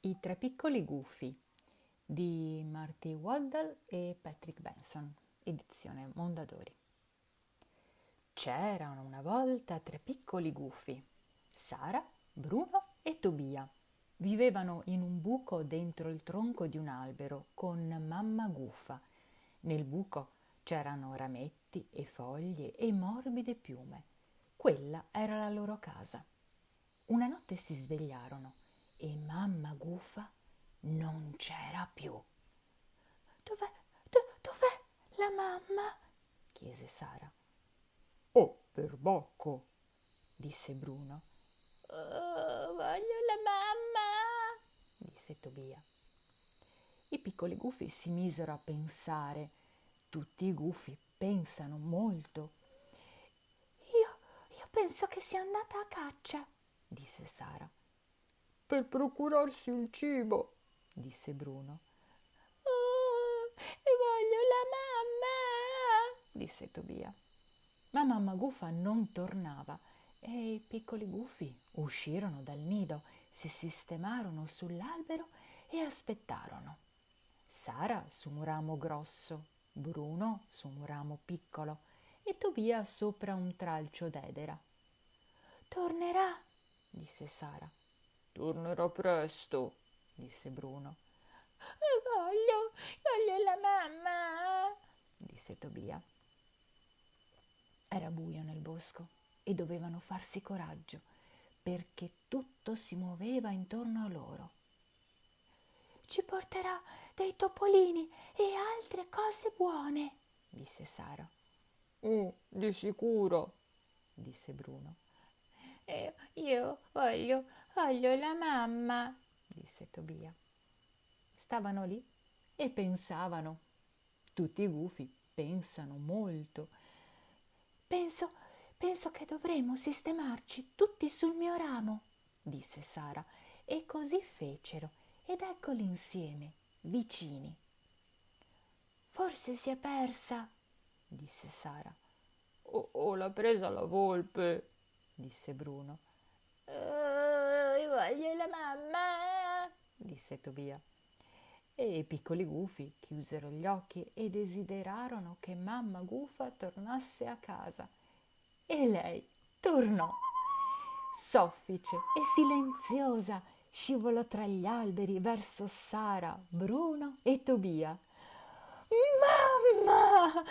I tre piccoli gufi di Marty Waddell e Patrick Benson, edizione Mondadori. C'erano una volta tre piccoli gufi, Sara, Bruno e Tobia. Vivevano in un buco dentro il tronco di un albero con mamma gufa. Nel buco c'erano rametti e foglie e morbide piume. Quella era la loro casa. Una notte si svegliarono e mamma gufa non c'era più. Dov'è la mamma? Chiese Sara. Oh, perbacco, Disse Bruno. Oh, voglio la mamma, Disse Tobia. I piccoli gufi si misero a pensare. Tutti i gufi pensano molto. Io penso che sia andata a caccia, Disse Sara. per procurarsi il cibo, Disse Bruno. oh, voglio la mamma, Disse Tobia. Ma mamma gufa non tornava e i piccoli gufi uscirono dal nido, si sistemarono sull'albero e aspettarono. Sara su un ramo grosso, Bruno su un ramo piccolo e Tobia sopra un tralcio d'edera. tornerà, Disse Sara. tornerà presto, Disse Bruno. voglio la mamma. Disse Tobia. Era buio nel bosco e dovevano farsi coraggio perché tutto si muoveva intorno a loro. Ci porterà dei topolini e altre cose buone, Disse Sara. di sicuro. Disse Bruno. Io voglio la mamma. Disse Tobia. Stavano lì e pensavano. Tutti i gufi pensano molto. Penso che dovremmo sistemarci tutti sul mio ramo, Disse Sara. E così fecero ed eccoli insieme, vicini. Forse si è persa, Disse Sara. O l'ha presa la volpe, Disse Bruno. voglio la mamma. Disse Tobia. E i piccoli gufi chiusero gli occhi e desiderarono che mamma gufa tornasse a casa. E lei tornò. Soffice e silenziosa scivolò tra gli alberi verso Sara, Bruno e Tobia. Mamma!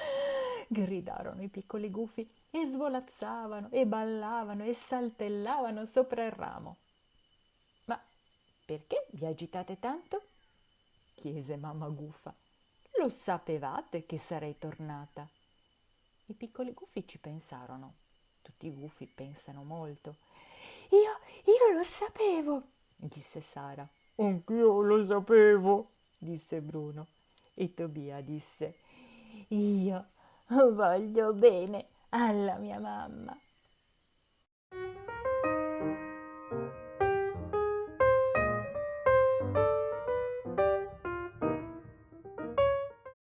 Gridarono i piccoli gufi e svolazzavano e ballavano e saltellavano sopra il ramo. Ma perché vi agitate tanto? Chiese mamma gufa. Lo sapevate che sarei tornata? I piccoli gufi ci pensarono. Tutti i gufi pensano molto. Io lo sapevo, Disse Sara. anch'io lo sapevo. Disse Bruno. E Tobia disse: Io voglio bene alla mia mamma.